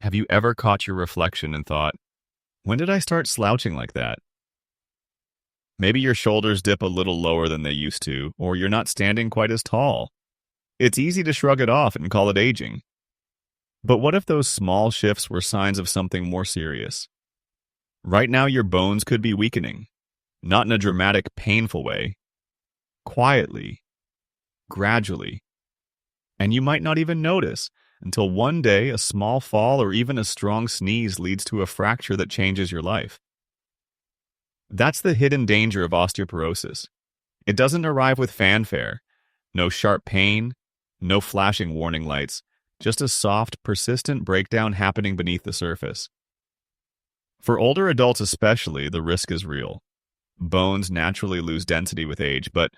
Have you ever caught your reflection and thought, when did I start slouching like that? Maybe your shoulders dip a little lower than they used to, or you're not standing quite as tall. It's easy to shrug it off and call it aging. But what if those small shifts were signs of something more serious? Right now, your bones could be weakening, not in a dramatic, painful way, quietly, gradually. And you might not even notice until one day a small fall or even a strong sneeze leads to a fracture that changes your life. That's the hidden danger of osteoporosis. It doesn't arrive with fanfare. No sharp pain, no flashing warning lights, just a soft, persistent breakdown happening beneath the surface. For older adults especially, the risk is real. Bones naturally lose density with age, but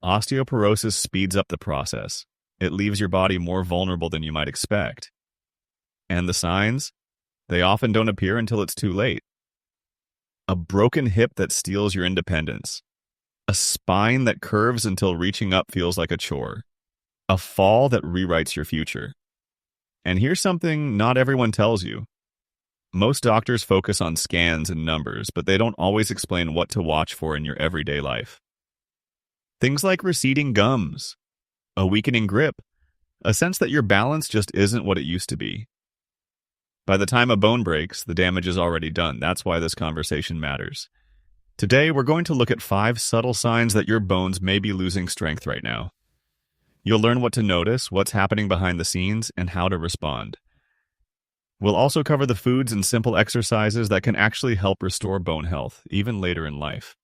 osteoporosis speeds up the process. It leaves your body more vulnerable than you might expect. And the signs? They often don't appear until it's too late. A broken hip that steals your independence. A spine that curves until reaching up feels like a chore. A fall that rewrites your future. And here's something not everyone tells you. Most doctors focus on scans and numbers, but they don't always explain what to watch for in your everyday life. Things like receding gums, a weakening grip, a sense that your balance just isn't what it used to be. By the time a bone breaks, the damage is already done. That's why this conversation matters. Today, we're going to look at 5 subtle signs that your bones may be losing strength right now. You'll learn what to notice, what's happening behind the scenes, and how to respond. We'll also cover the foods and simple exercises that can actually help restore bone health, even later in life.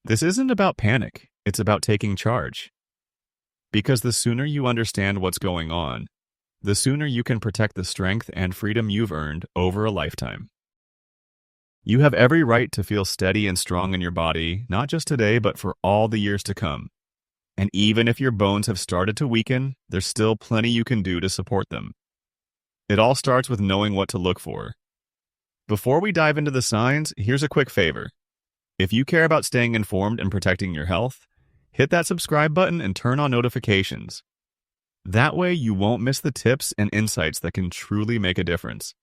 This isn't about panic, it's about taking charge. Because the sooner you understand what's going on, the sooner you can protect the strength and freedom you've earned over a lifetime. You have every right to feel steady and strong in your body, not just today, but for all the years to come. And even if your bones have started to weaken, there's still plenty you can do to support them. It all starts with knowing what to look for. Before we dive into the signs, here's a quick favor. If you care about staying informed and protecting your health, hit that subscribe button and turn on notifications. That way you won't miss the tips and insights that can truly make a difference.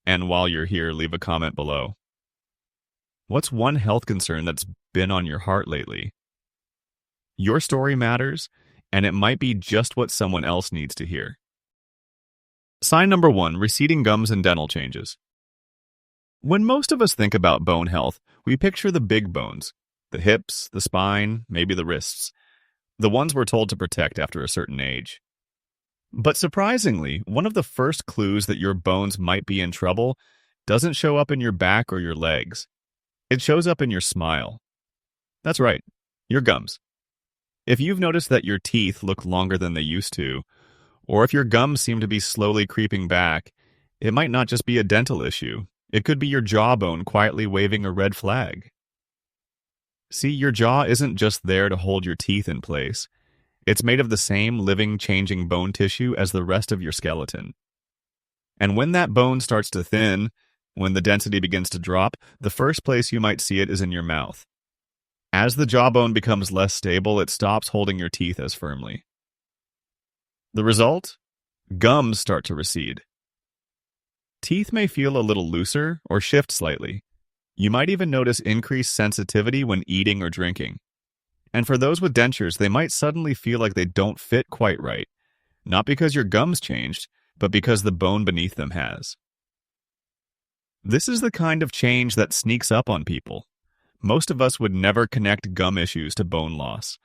And while you're here, leave a comment below. What's one health concern that's been on your heart lately? Your story matters, and it might be just what someone else needs to hear. Sign number 1, receding gums and dental changes. When most of us think about bone health, we picture the big bones, the hips, the spine, maybe the wrists, the ones we're told to protect after a certain age. But surprisingly, one of the first clues that your bones might be in trouble doesn't show up in your back or your legs. It shows up in your smile. That's right, your gums. If you've noticed that your teeth look longer than they used to, or if your gums seem to be slowly creeping back, it might not just be a dental issue. It could be your jawbone quietly waving a red flag. See, your jaw isn't just there to hold your teeth in place. It's made of the same living, changing bone tissue as the rest of your skeleton. And when that bone starts to thin, when the density begins to drop, the first place you might see it is in your mouth. As the jawbone becomes less stable, it stops holding your teeth as firmly. The result? Gums start to recede. Teeth may feel a little looser or shift slightly. You might even notice increased sensitivity when eating or drinking. And for those with dentures, they might suddenly feel like they don't fit quite right, not because your gums changed, but because the bone beneath them has. This is the kind of change that sneaks up on people. Most of us would never connect gum issues to bone loss.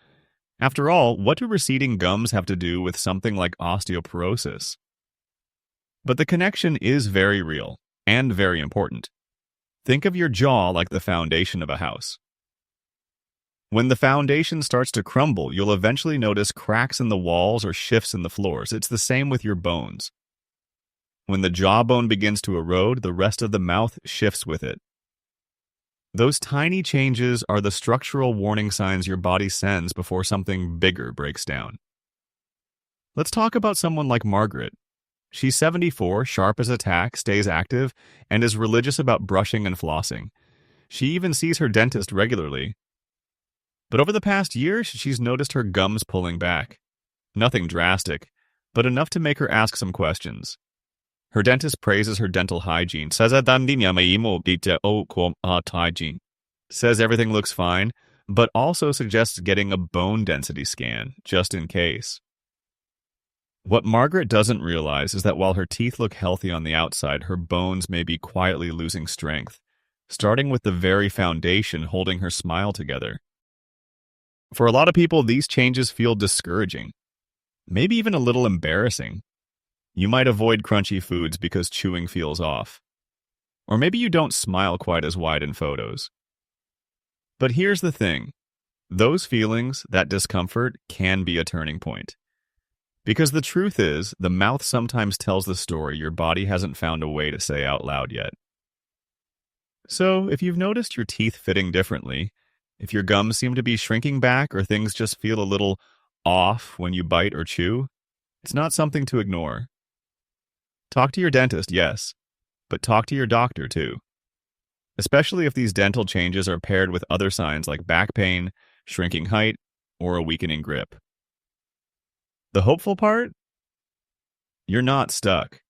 After all, what do receding gums have to do with something like osteoporosis? But the connection is very real and very important. Think of your jaw like the foundation of a house. When the foundation starts to crumble, you'll eventually notice cracks in the walls or shifts in the floors. It's the same with your bones. When the jawbone begins to erode, the rest of the mouth shifts with it. Those tiny changes are the structural warning signs your body sends before something bigger breaks down. Let's talk about someone like Margaret. She's 74, sharp as a tack, stays active, and is religious about brushing and flossing. She even sees her dentist regularly. But over the past year, she's noticed her gums pulling back. Nothing drastic, but enough to make her ask some questions. Her dentist praises her dental hygiene. Hygiene. Says everything looks fine, but also suggests getting a bone density scan, just in case. What Margaret doesn't realize is that while her teeth look healthy on the outside, her bones may be quietly losing strength, starting with the very foundation holding her smile together. For a lot of people, these changes feel discouraging, maybe even a little embarrassing. You might avoid crunchy foods because chewing feels off. Or maybe you don't smile quite as wide in photos. But here's the thing. Those feelings, that discomfort, can be a turning point. Because the truth is, the mouth sometimes tells the story your body hasn't found a way to say out loud yet. So, if you've noticed your teeth fitting differently, if your gums seem to be shrinking back or things just feel a little off when you bite or chew, it's not something to ignore. Talk to your dentist, yes, but talk to your doctor too. Especially if these dental changes are paired with other signs like back pain, shrinking height, or a weakening grip. The hopeful part? You're not stuck.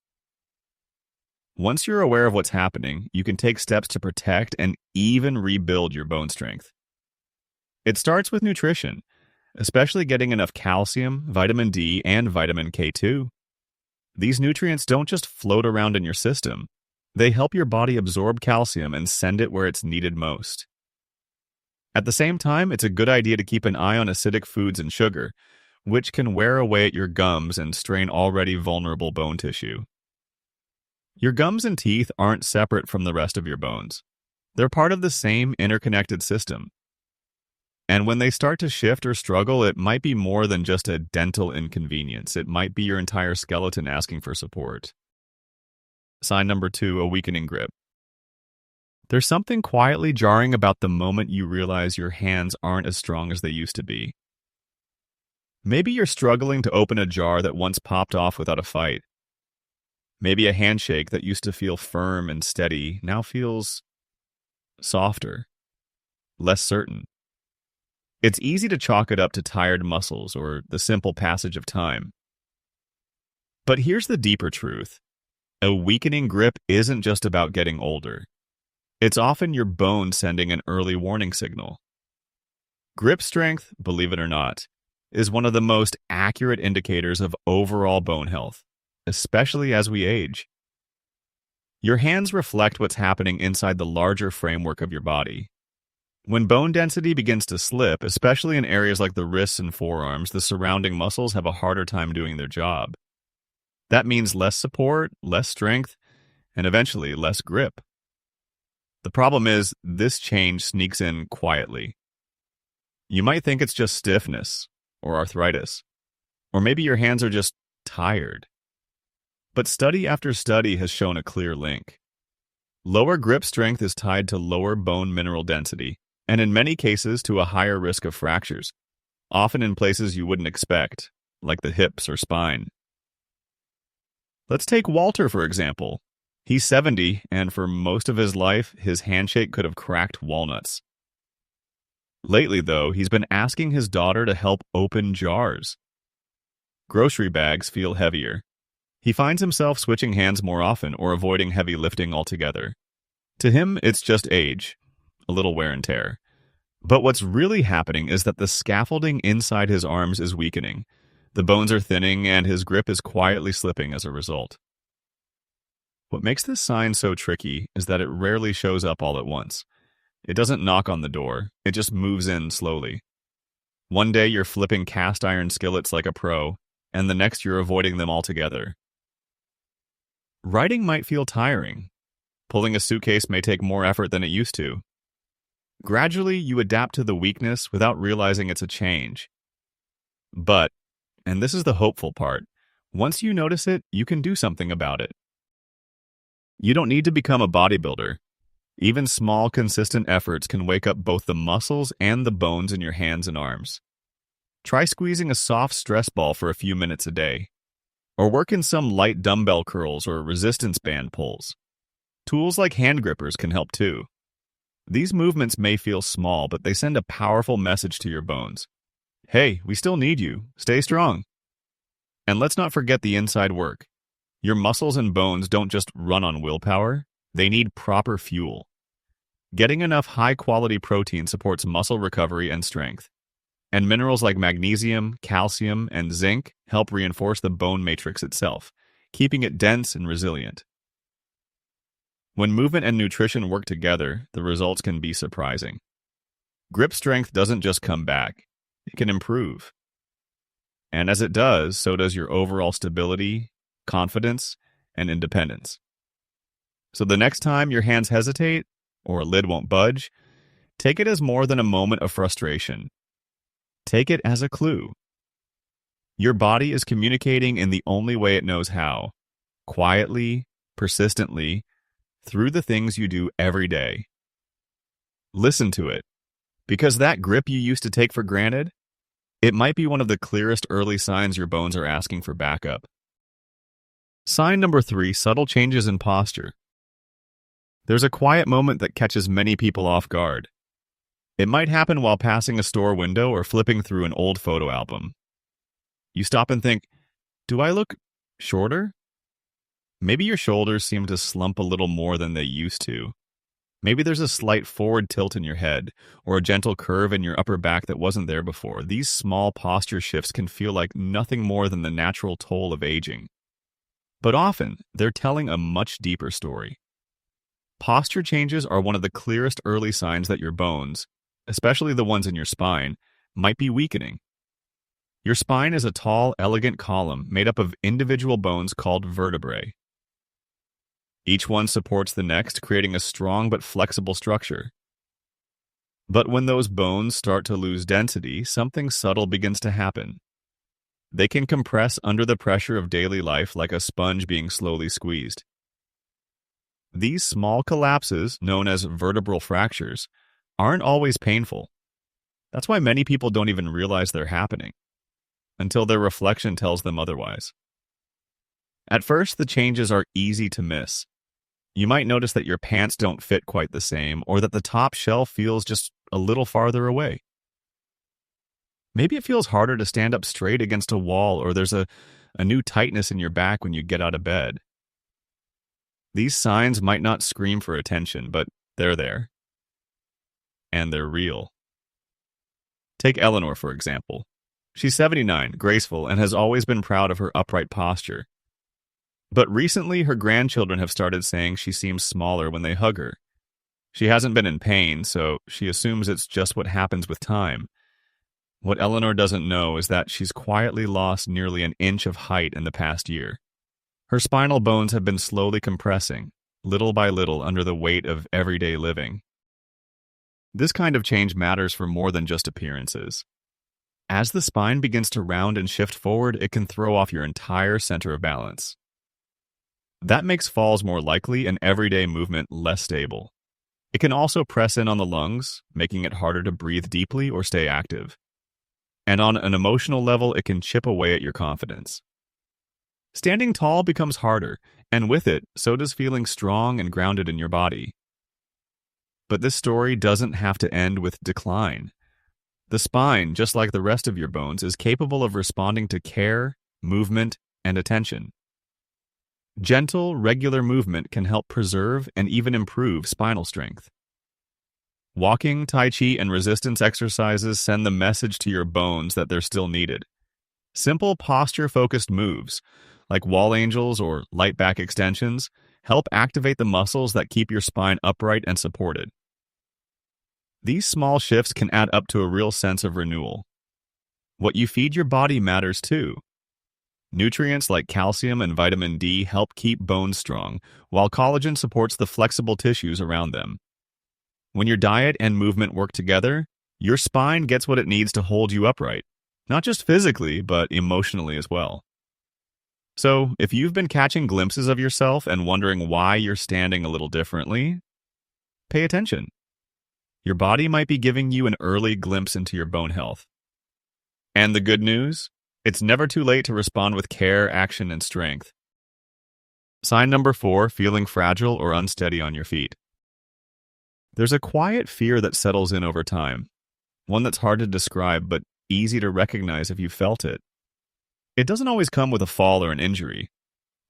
Once you're aware of what's happening, you can take steps to protect and even rebuild your bone strength. It starts with nutrition, especially getting enough calcium, vitamin D, and vitamin K2. These nutrients don't just float around in your system. They help your body absorb calcium and send it where it's needed most. At the same time, it's a good idea to keep an eye on acidic foods and sugar, which can wear away at your gums and strain already vulnerable bone tissue. Your gums and teeth aren't separate from the rest of your bones. They're part of the same interconnected system. And when they start to shift or struggle, it might be more than just a dental inconvenience. It might be your entire skeleton asking for support. Sign number 2, a weakening grip. There's something quietly jarring about the moment you realize your hands aren't as strong as they used to be. Maybe you're struggling to open a jar that once popped off without a fight. Maybe a handshake that used to feel firm and steady now feels softer, less certain. It's easy to chalk it up to tired muscles or the simple passage of time. But here's the deeper truth. A weakening grip isn't just about getting older. It's often your bone sending an early warning signal. Grip strength, believe it or not, is one of the most accurate indicators of overall bone health, especially as we age. Your hands reflect what's happening inside the larger framework of your body. When bone density begins to slip, especially in areas like the wrists and forearms, the surrounding muscles have a harder time doing their job. That means less support, less strength, and eventually less grip. The problem is, this change sneaks in quietly. You might think it's just stiffness or arthritis, or maybe your hands are just tired. But study after study has shown a clear link. Lower grip strength is tied to lower bone mineral density, and in many cases to a higher risk of fractures, often in places you wouldn't expect, like the hips or spine. Let's take Walter, for example. He's 70, and for most of his life, his handshake could have cracked walnuts. Lately, though, he's been asking his daughter to help open jars. Grocery bags feel heavier. He finds himself switching hands more often or avoiding heavy lifting altogether. To him, it's just age, a little wear and tear. But what's really happening is that the scaffolding inside his arms is weakening. The bones are thinning, and his grip is quietly slipping as a result. What makes this sign so tricky is that it rarely shows up all at once. It doesn't knock on the door, it just moves in slowly. One day you're flipping cast iron skillets like a pro, and the next you're avoiding them altogether. Writing might feel tiring. Pulling a suitcase may take more effort than it used to. Gradually, you adapt to the weakness without realizing it's a change. But, and this is the hopeful part, once you notice it, you can do something about it. You don't need to become a bodybuilder. Even small, consistent efforts can wake up both the muscles and the bones in your hands and arms. Try squeezing a soft stress ball for a few minutes a day. Or work in some light dumbbell curls or resistance band pulls. Tools like hand grippers can help too. These movements may feel small, but they send a powerful message to your bones. Hey, we still need you. Stay strong. And let's not forget the inside work. Your muscles and bones don't just run on willpower, they need proper fuel. Getting enough high-quality protein supports muscle recovery and strength. And minerals like magnesium, calcium, and zinc help reinforce the bone matrix itself, keeping it dense and resilient. When movement and nutrition work together, the results can be surprising. Grip strength doesn't just come back, it can improve. And as it does, so does your overall stability, confidence, and independence. So the next time your hands hesitate, or a lid won't budge, take it as more than a moment of frustration. Take it as a clue. Your body is communicating in the only way it knows how, quietly, persistently, through the things you do every day. Listen to it, because that grip you used to take for granted, it might be one of the clearest early signs your bones are asking for backup. Sign number 3, subtle changes in posture. There's a quiet moment that catches many people off guard. It might happen while passing a store window or flipping through an old photo album. You stop and think, do I look shorter? Maybe your shoulders seem to slump a little more than they used to. Maybe there's a slight forward tilt in your head, or a gentle curve in your upper back that wasn't there before. These small posture shifts can feel like nothing more than the natural toll of aging. But often, they're telling a much deeper story. Posture changes are one of the clearest early signs that your bones, especially the ones in your spine, might be weakening. Your spine is a tall, elegant column made up of individual bones called vertebrae. Each one supports the next, creating a strong but flexible structure. But when those bones start to lose density, something subtle begins to happen. They can compress under the pressure of daily life like a sponge being slowly squeezed. These small collapses, known as vertebral fractures, aren't always painful. That's why many people don't even realize they're happening, until their reflection tells them otherwise. At first, the changes are easy to miss. You might notice that your pants don't fit quite the same, or that the top shelf feels just a little farther away. Maybe it feels harder to stand up straight against a wall, or there's a new tightness in your back when you get out of bed. These signs might not scream for attention, but they're there. And they're real. Take Eleanor, for example. She's 79, graceful, and has always been proud of her upright posture. But recently, her grandchildren have started saying she seems smaller when they hug her. She hasn't been in pain, so she assumes it's just what happens with time. What Eleanor doesn't know is that she's quietly lost nearly an inch of height in the past year. Her spinal bones have been slowly compressing, little by little under the weight of everyday living. This kind of change matters for more than just appearances. As the spine begins to round and shift forward, it can throw off your entire center of balance. That makes falls more likely and everyday movement less stable. It can also press in on the lungs, making it harder to breathe deeply or stay active. And on an emotional level, it can chip away at your confidence. Standing tall becomes harder, and with it, so does feeling strong and grounded in your body. But this story doesn't have to end with decline. The spine, just like the rest of your bones, is capable of responding to care, movement, and attention. Gentle, regular movement can help preserve and even improve spinal strength. Walking, Tai Chi, and resistance exercises send the message to your bones that they're still needed. Simple posture-focused moves, like wall angels or light back extensions, help activate the muscles that keep your spine upright and supported. These small shifts can add up to a real sense of renewal. What you feed your body matters too. Nutrients like calcium and vitamin D help keep bones strong, while collagen supports the flexible tissues around them. When your diet and movement work together, your spine gets what it needs to hold you upright, not just physically, but emotionally as well. So, if you've been catching glimpses of yourself and wondering why you're standing a little differently, pay attention. Your body might be giving you an early glimpse into your bone health. And the good news? It's never too late to respond with care, action, and strength. Sign number 4, feeling fragile or unsteady on your feet. There's a quiet fear that settles in over time, one that's hard to describe but easy to recognize if you felt it. It doesn't always come with a fall or an injury.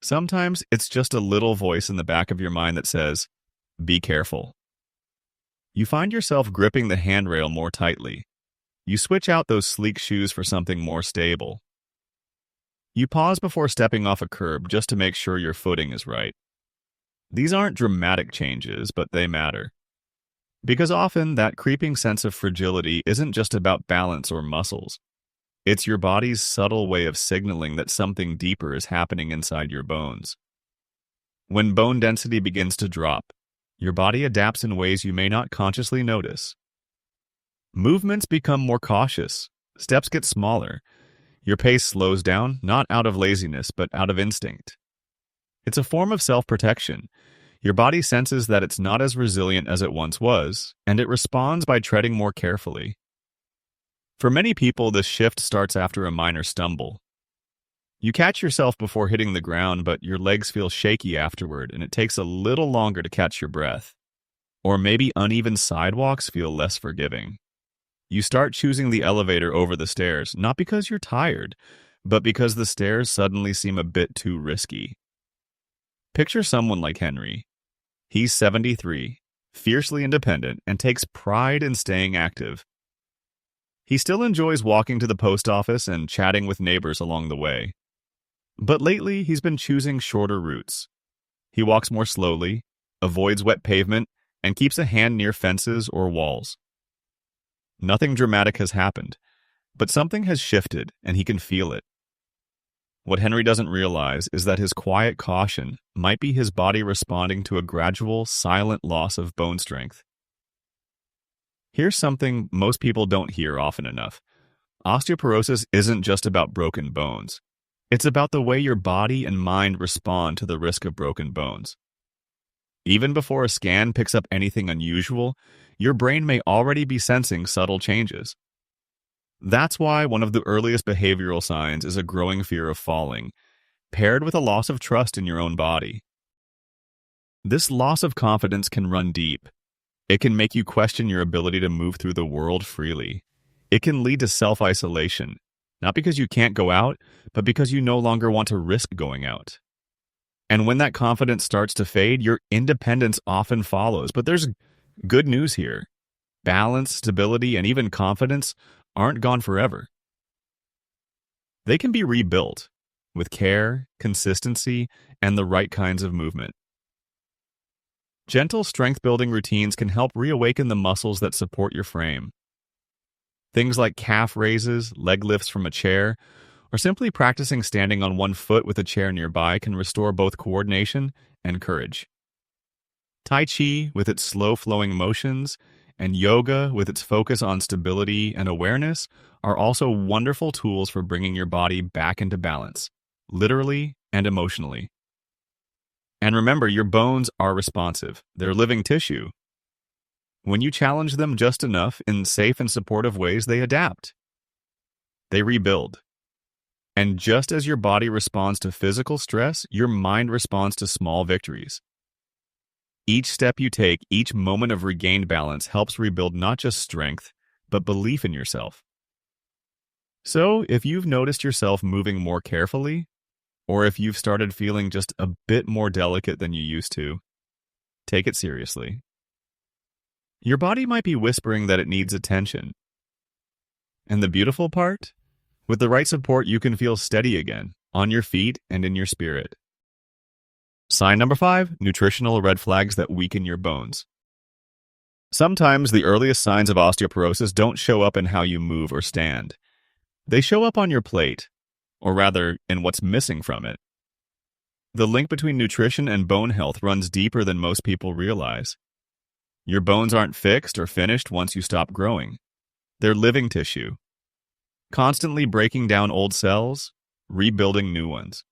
Sometimes it's just a little voice in the back of your mind that says, be careful. You find yourself gripping the handrail more tightly. You switch out those sleek shoes for something more stable. You pause before stepping off a curb just to make sure your footing is right. These aren't dramatic changes, but they matter. Because often that creeping sense of fragility isn't just about balance or muscles. It's your body's subtle way of signaling that something deeper is happening inside your bones. When bone density begins to drop, your body adapts in ways you may not consciously notice. Movements become more cautious, steps get smaller, your pace slows down, not out of laziness, but out of instinct. It's a form of self-protection. Your body senses that it's not as resilient as it once was, and it responds by treading more carefully. For many people, this shift starts after a minor stumble. You catch yourself before hitting the ground, but your legs feel shaky afterward, and it takes a little longer to catch your breath. Or maybe uneven sidewalks feel less forgiving. You start choosing the elevator over the stairs, not because you're tired, but because the stairs suddenly seem a bit too risky. Picture someone like Henry. He's 73, fiercely independent, and takes pride in staying active. He still enjoys walking to the post office and chatting with neighbors along the way. But lately, he's been choosing shorter routes. He walks more slowly, avoids wet pavement, and keeps a hand near fences or walls. Nothing dramatic has happened, but something has shifted, and he can feel it. What Henry doesn't realize is that his quiet caution might be his body responding to a gradual, silent loss of bone strength. Here's something most people don't hear often enough. Osteoporosis isn't just about broken bones. It's about the way your body and mind respond to the risk of broken bones. Even before a scan picks up anything unusual, your brain may already be sensing subtle changes. That's why one of the earliest behavioral signs is a growing fear of falling, paired with a loss of trust in your own body. This loss of confidence can run deep. It can make you question your ability to move through the world freely. It can lead to self-isolation, not because you can't go out, but because you no longer want to risk going out. And when that confidence starts to fade, your independence often follows. But there's good news here. Balance, stability, and even confidence aren't gone forever. They can be rebuilt with care, consistency, and the right kinds of movement. Gentle strength-building routines can help reawaken the muscles that support your frame. Things like calf raises, leg lifts from a chair, or simply practicing standing on one foot with a chair nearby can restore both coordination and courage. Tai Chi, with its slow-flowing motions, and yoga, with its focus on stability and awareness, are also wonderful tools for bringing your body back into balance, literally and emotionally. And remember, your bones are responsive. They're living tissue. When you challenge them just enough in safe and supportive ways, they adapt. They rebuild. And just as your body responds to physical stress, your mind responds to small victories. Each step you take, each moment of regained balance helps rebuild not just strength, but belief in yourself. So, if you've noticed yourself moving more carefully, or if you've started feeling just a bit more delicate than you used to, take it seriously. Your body might be whispering that it needs attention. And the beautiful part? With the right support, you can feel steady again, on your feet and in your spirit. Sign number 5, nutritional red flags that weaken your bones. Sometimes the earliest signs of osteoporosis don't show up in how you move or stand. They show up on your plate, or rather, in what's missing from it. The link between nutrition and bone health runs deeper than most people realize. Your bones aren't fixed or finished once you stop growing. They're living tissue, constantly breaking down old cells, rebuilding new ones.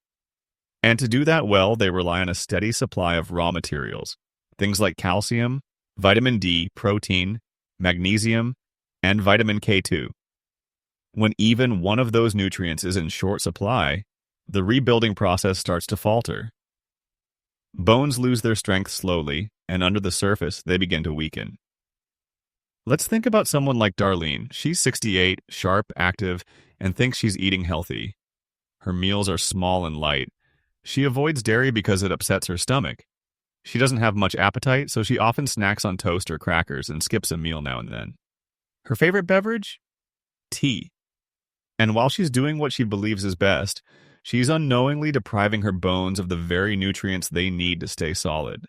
And to do that well, they rely on a steady supply of raw materials, things like calcium, vitamin D, protein, magnesium, and vitamin K2. When even one of those nutrients is in short supply, the rebuilding process starts to falter. Bones lose their strength slowly, and under the surface, they begin to weaken. Let's think about someone like Darlene. She's 68, sharp, active, and thinks she's eating healthy. Her meals are small and light, She avoids dairy because it upsets her stomach. She doesn't have much appetite, so she often snacks on toast or crackers and skips a meal now and then. Her favorite beverage? Tea. And while she's doing what she believes is best, she's unknowingly depriving her bones of the very nutrients they need to stay solid.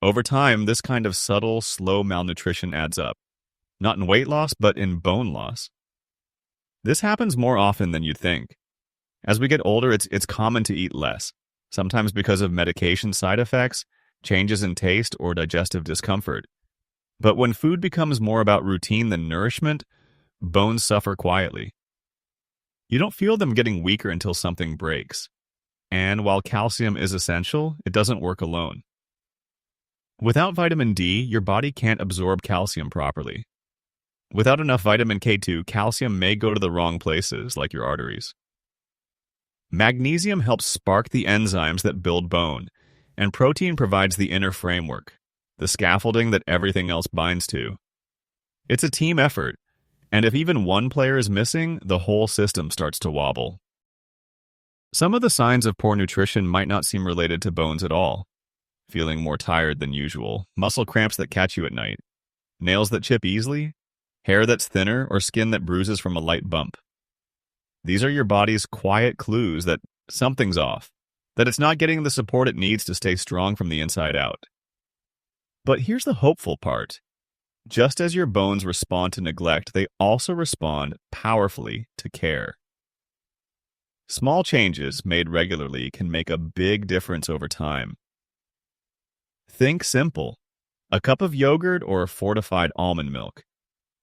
Over time, this kind of subtle, slow malnutrition adds up. Not in weight loss, but in bone loss. This happens more often than you'd think. As we get older, it's common to eat less, sometimes because of medication side effects, changes in taste, or digestive discomfort. But when food becomes more about routine than nourishment, bones suffer quietly. You don't feel them getting weaker until something breaks. And while calcium is essential, it doesn't work alone. Without vitamin D, your body can't absorb calcium properly. Without enough vitamin K2, calcium may go to the wrong places, like your arteries. Magnesium helps spark the enzymes that build bone, and protein provides the inner framework, the scaffolding that everything else binds to. It's a team effort, and if even one player is missing, the whole system starts to wobble. Some of the signs of poor nutrition might not seem related to bones at all. Feeling more tired than usual, muscle cramps that catch you at night, nails that chip easily, hair that's thinner, or skin that bruises from a light bump. These are your body's quiet clues that something's off, that it's not getting the support it needs to stay strong from the inside out. But here's the hopeful part. Just as your bones respond to neglect, they also respond powerfully to care. Small changes made regularly can make a big difference over time. Think simple. A cup of yogurt or fortified almond milk.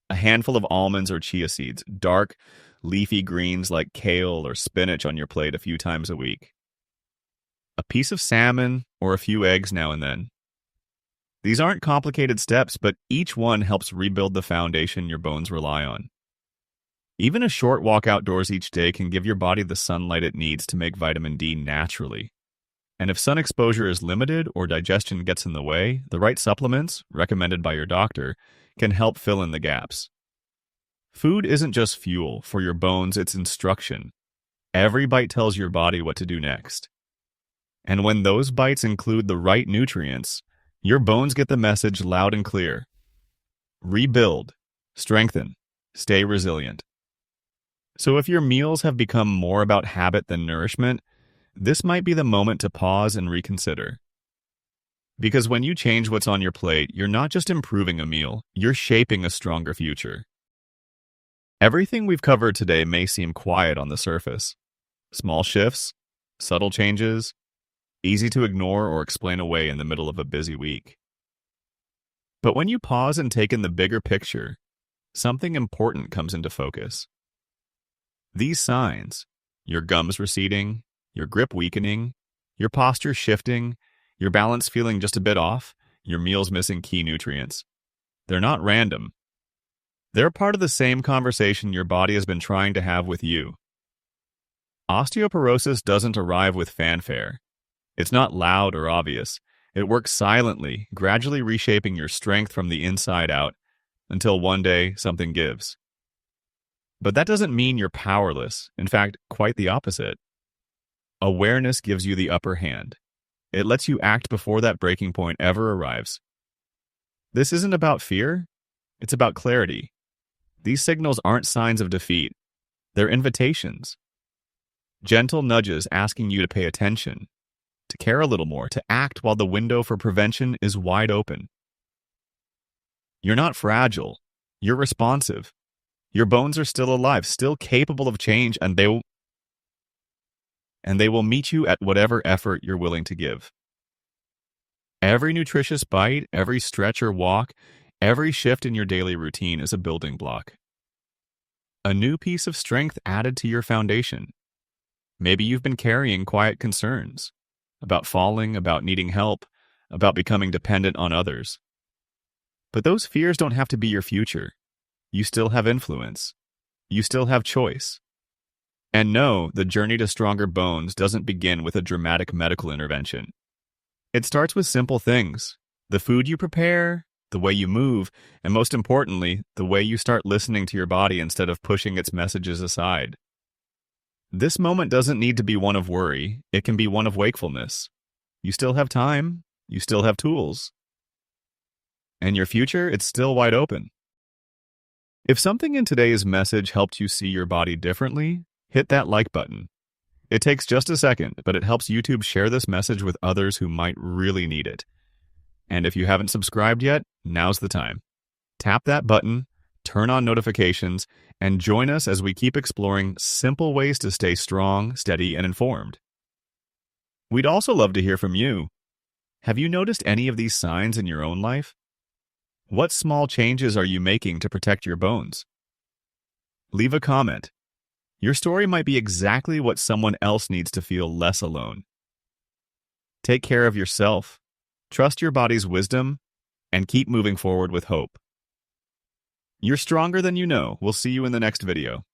A handful of almonds or chia seeds, dark, leafy greens like kale or spinach on your plate a few times a week. A piece of salmon or a few eggs now and then. These aren't complicated steps, but each one helps rebuild the foundation your bones rely on. Even a short walk outdoors each day can give your body the sunlight it needs to make vitamin D naturally. And if sun exposure is limited or digestion gets in the way, the right supplements, recommended by your doctor, can help fill in the gaps. Food isn't just fuel for your bones, it's instruction. Every bite tells your body what to do next. And when those bites include the right nutrients, your bones get the message loud and clear. Rebuild, strengthen, stay resilient. So if your meals have become more about habit than nourishment, this might be the moment to pause and reconsider. Because when you change what's on your plate, you're not just improving a meal, you're shaping a stronger future. Everything we've covered today may seem quiet on the surface. Small shifts, subtle changes, easy to ignore or explain away in the middle of a busy week. But when you pause and take in the bigger picture, something important comes into focus. These signs, your gums receding, your grip weakening, your posture shifting, your balance feeling just a bit off, your meals missing key nutrients, they're not random. They're part of the same conversation your body has been trying to have with you. Osteoporosis doesn't arrive with fanfare. It's not loud or obvious. It works silently, gradually reshaping your strength from the inside out, until one day something gives. But that doesn't mean you're powerless. In fact, quite the opposite. Awareness gives you the upper hand. It lets you act before that breaking point ever arrives. This isn't about fear. It's about clarity. These signals aren't signs of defeat. They're invitations. Gentle nudges asking you to pay attention, to care a little more, to act while the window for prevention is wide open. You're not fragile. You're responsive. Your bones are still alive, still capable of change, and they will meet you at whatever effort you're willing to give. Every nutritious bite, every stretch or walk, every shift in your daily routine is a building block. A new piece of strength added to your foundation. Maybe you've been carrying quiet concerns about falling, about needing help, about becoming dependent on others. But those fears don't have to be your future. You still have influence. You still have choice. And no, the journey to stronger bones doesn't begin with a dramatic medical intervention. It starts with simple things: the food you prepare, the way you move, and most importantly, the way you start listening to your body instead of pushing its messages aside. This moment doesn't need to be one of worry, it can be one of wakefulness. You still have time, you still have tools, and your future, it's still wide open. If something in today's message helped you see your body differently, hit that like button. It takes just a second, but it helps YouTube share this message with others who might really need it. And if you haven't subscribed yet, now's the time. Tap that button, turn on notifications, and join us as we keep exploring simple ways to stay strong, steady, and informed. We'd also love to hear from you. Have you noticed any of these signs in your own life? What small changes are you making to protect your bones? Leave a comment. Your story might be exactly what someone else needs to feel less alone. Take care of yourself, trust your body's wisdom, and keep moving forward with hope. You're stronger than you know. We'll see you in the next video.